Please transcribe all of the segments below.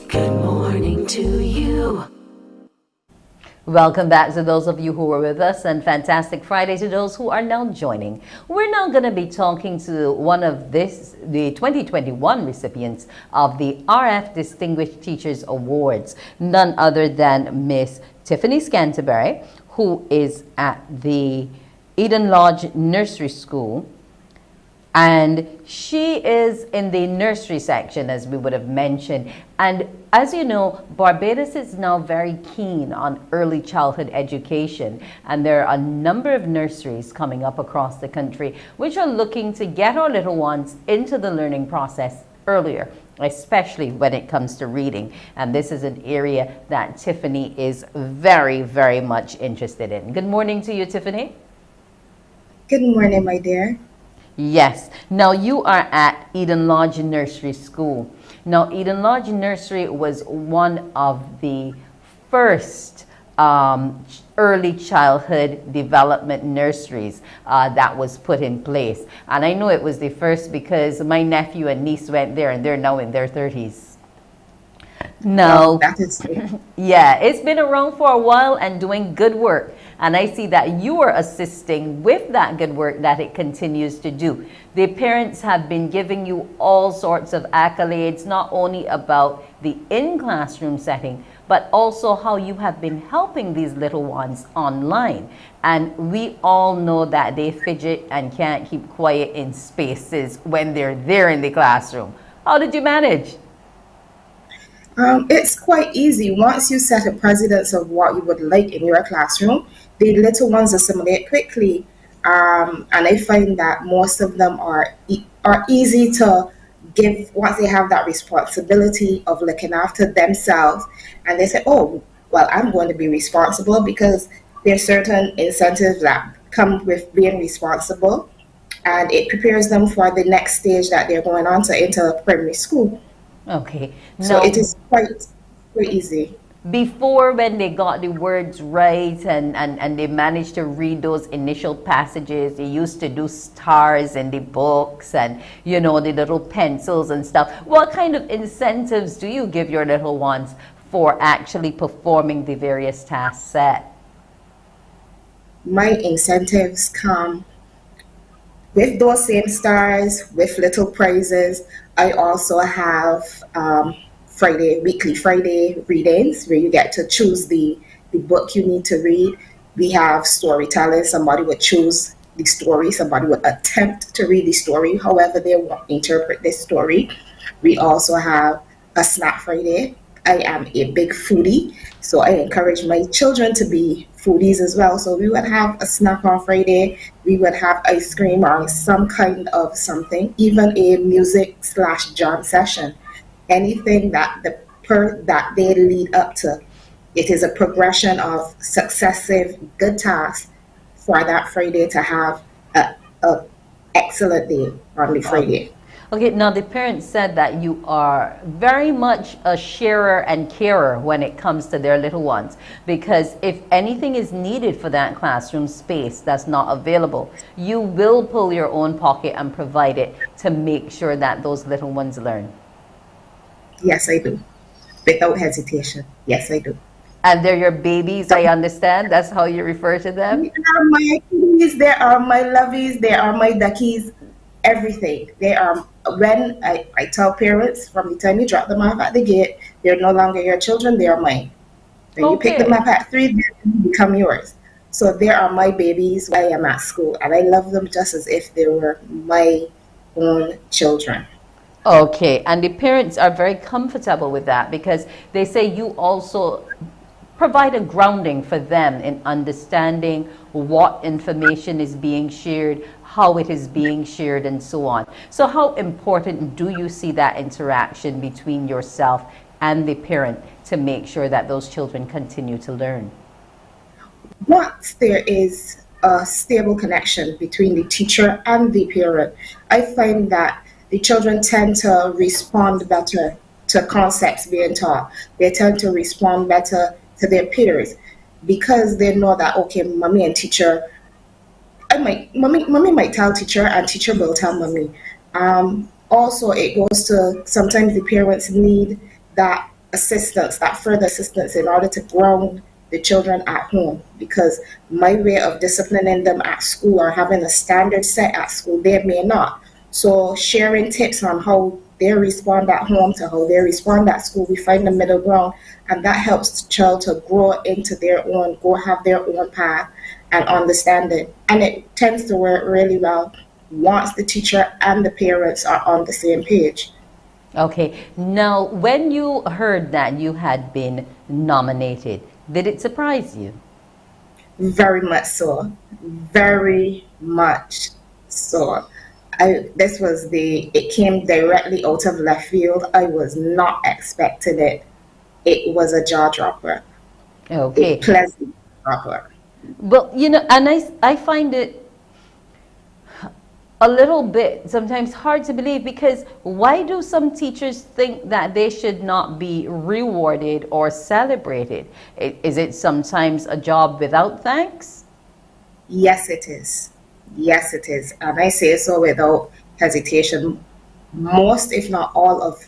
Good morning to you. Welcome back to those of you who were with us, and fantastic Friday to those who are now joining. We're now going to be talking to one of the 2021 recipients of the RF Distinguished Teachers Awards, none other than Miss Tiffany Scantlebury, who is at the Eden Lodge Nursery School. And she is in the nursery section, as we would have mentioned. And as you know, Barbados is now very keen on early childhood education. And there are a number of nurseries coming up across the country which are looking to get our little ones into the learning process earlier, especially when it comes to reading. And this is an area that Tiffany is very, very much interested in. Good morning to you, Tiffany. Good morning, my dear. Yes. Now you are at Eden Lodge Nursery School. Now Eden Lodge Nursery was one of the first early childhood development nurseries that was put in place. And I know it was the first because my nephew and niece went there and they're now in their 30s. No. That is Yeah, it's been around for a while and doing good work. And I see that you are assisting with that good work that it continues to do. The parents have been giving you all sorts of accolades, not only about the in-classroom setting, but also how you have been helping these little ones online. And we all know that they fidget and can't keep quiet in spaces when they're there in the classroom. How did you manage? It's quite easy. Once you set a precedence of what you would like in your classroom, the little ones assimilate quickly. And I find that most of them are easy to give once they have that responsibility of looking after themselves. And they say, oh, well, I'm going to be responsible because there's certain incentives that come with being responsible. And it prepares them for the next stage that they're going on to into primary school. Okay. So Now, it is quite easy. before, when they got the words right and they managed to read those initial passages, they used to do stars in the books and, you know, the little pencils and stuff. What kind of incentives do you give your little ones for actually performing the various tasks set? My incentives come with those same stars, with little prizes. I also have weekly Friday readings where you get to choose the book you need to read. We have storytelling. Somebody would choose the story. Somebody would attempt to read the story, however they want to interpret this story. We also have a snack Friday. I am a big foodie, so I encourage my children to be foodies as well. So we would have a snack on Friday. We would have ice cream or some kind of something, even a music/jam session. Anything that that they lead up to. It is a progression of successive good tasks for that Friday to have a excellent day on the Friday. Okay, now the parents said that you are very much a sharer and carer when it comes to their little ones, because if anything is needed for that classroom space that's not available, you will pull your own pocket and provide it to make sure that those little ones learn. Yes, I do. Without hesitation. Yes, I do. And they're your babies, I understand. That's how you refer to them. They are my kitties, they are my lovies, they are my duckies, everything. They are, when I tell parents from the time you drop them off at the gate, they're no longer your children, they are mine. When you pick them Okay. up at 3, they become yours. So they are my babies while I am at school, and I love them just as if they were my own children. Okay, and the parents are very comfortable with that because they say you also provide a grounding for them in understanding what information is being shared, how it is being shared, and so on. So how important do you see that interaction between yourself and the parent to make sure that those children continue to learn? Once there is a stable connection between the teacher and the parent, I find that the children tend to respond better to concepts being taught. They tend to respond better to their peers because they know that, okay, mommy and teacher, mommy might tell teacher and teacher will tell mommy. Also, it goes to sometimes the parents need that assistance, that further assistance in order to ground the children at home, because my way of disciplining them at school or having a standard set at school, they may not. So sharing tips on how they respond at home to how they respond at school, we find the middle ground, and that helps the child to grow into their own, go have their own path and understand it. And it tends to work really well once the teacher and the parents are on the same page. Okay. Now, when you heard that you had been nominated, did it surprise you? Very much so. Very much so. It came directly out of left field. I was not expecting it. It was a jaw dropper, a Okay. pleasant dropper. Well, and I find it a little bit sometimes hard to believe, because why do some teachers think that they should not be rewarded or celebrated? Is it sometimes a job without thanks? Yes, it is. Yes, it is. And I say so without hesitation. Most, if not all, of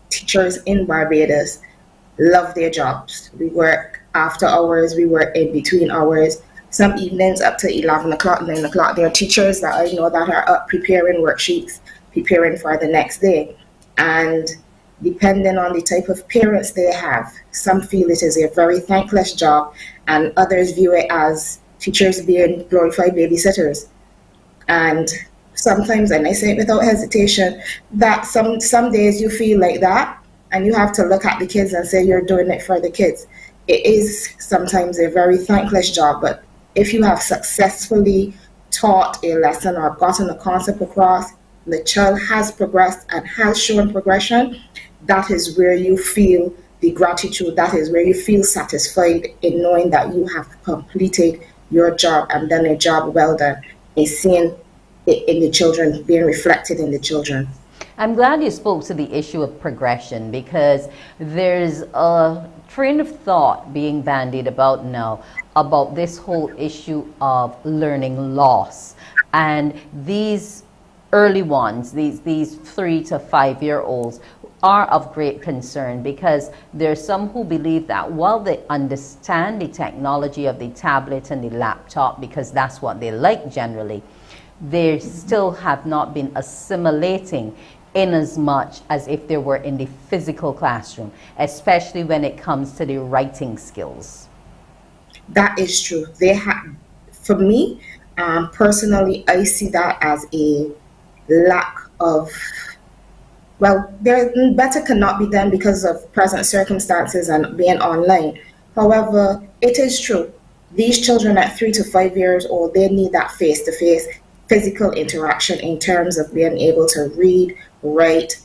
teachers in Barbados love their jobs. We work after hours, we work in between hours, some evenings up to 11 o'clock, 9 o'clock. There are teachers that I know that are up preparing worksheets, preparing for the next day. And depending on the type of parents they have, some feel it is a very thankless job, and others view it as teachers being glorified babysitters. And sometimes, and I say it without hesitation, that some days you feel like that, and you have to look at the kids and say you're doing it for the kids. It is sometimes a very thankless job, but if you have successfully taught a lesson or gotten a concept across, the child has progressed and has shown progression, that is where you feel the gratitude, that is where you feel satisfied in knowing that you have completed your job and done a job well done, and seeing it in the children, being reflected in the children. I'm glad you spoke to the issue of progression, because there's a train of thought being bandied about now about this whole issue of learning loss. And these early ones, these 3 to 5 year olds, are of great concern, because there's some who believe that while they understand the technology of the tablet and the laptop, because that's what they like generally, they still have not been assimilating in as much as if they were in the physical classroom, especially when it comes to the writing skills. That is true. For me, personally, I see that as a lack of, well, there better cannot be done because of present circumstances and being online. However, it is true. These children at 3 to 5 years old, they need that face-to-face physical interaction in terms of being able to read, write,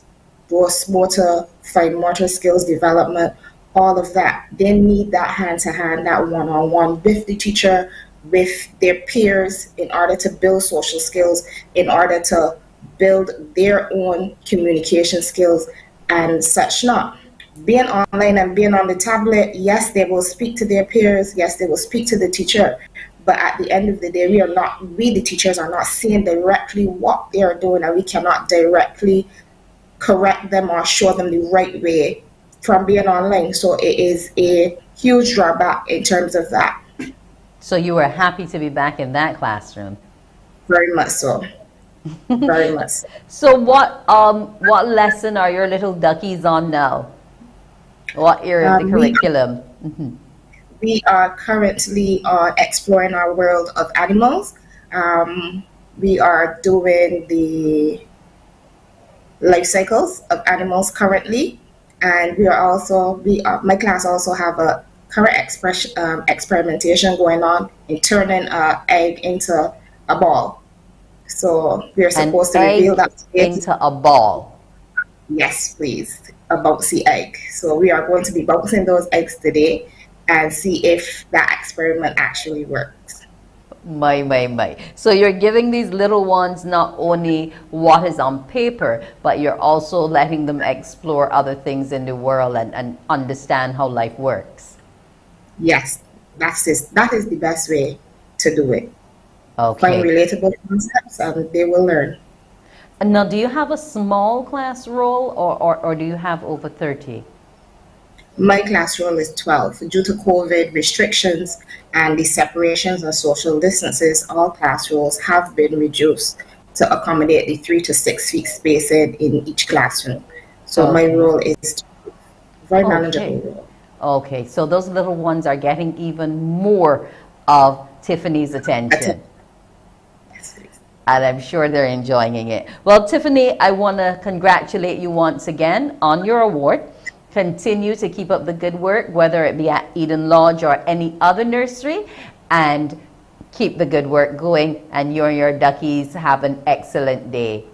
gross motor, fine motor skills development, all of that. They need that hand-to-hand, that one-on-one with the teacher, with their peers, in order to build social skills, in order to build their own communication skills and such not. Being online and being on the tablet, yes, they will speak to their peers, yes, they will speak to the teacher, but at the end of the day, we the teachers are not seeing directly what they are doing, and we cannot directly correct them or show them the right way from being online. So it is a huge drawback in terms of that. So you were happy to be back in that classroom. Very much so. Very much so. So what lesson are your little duckies on now? What area of the curriculum? We are currently exploring our world of animals. We are doing the life cycles of animals currently, and my class also have a current experimentation going on in turning an egg into a ball. So we are supposed to reveal that into a ball. Yes, please, a bouncy egg. So we are going to be bouncing those eggs today and see if that experiment actually works. My. So you're giving these little ones not only what is on paper, but you're also letting them explore other things in the world and understand how life works. Yes, that is the best way to do it. Okay. Find relatable concepts and they will learn. And now, do you have a small class roll, or do you have over 30? My class roll is 12. Due to COVID restrictions and the separations and social distances, all class rolls have been reduced to accommodate the 3 to 6 feet spacing in each classroom. So my Okay. role is very manageable Okay. role. Okay. So those little ones are getting even more of Tiffany's attention. Yes, please. And I'm sure they're enjoying it. Well, Tiffany, I want to congratulate you once again on your award. Continue to keep up the good work, whether it be at Eden Lodge or any other nursery, and keep the good work going. And you and your duckies have an excellent day.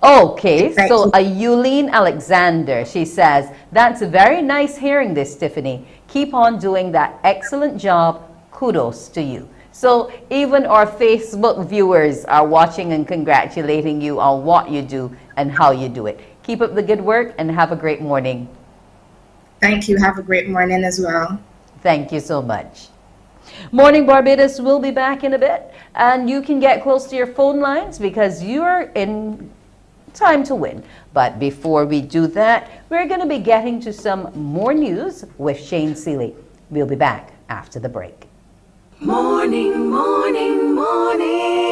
Okay, Thank so you. a Yulene Alexander, she says, that's very nice hearing this, Tiffany. Keep on doing that excellent job. Kudos to you. So even our Facebook viewers are watching and congratulating you on what you do and how you do it. Keep up the good work and have a great morning. Thank you. Have a great morning as well. Thank you so much. Morning Barbados will be back in a bit, and you can get close to your phone lines because you're in time to win. But before we do that, we're going to be getting to some more news with Shane Seeley. We'll be back after the break. Morning, morning, morning.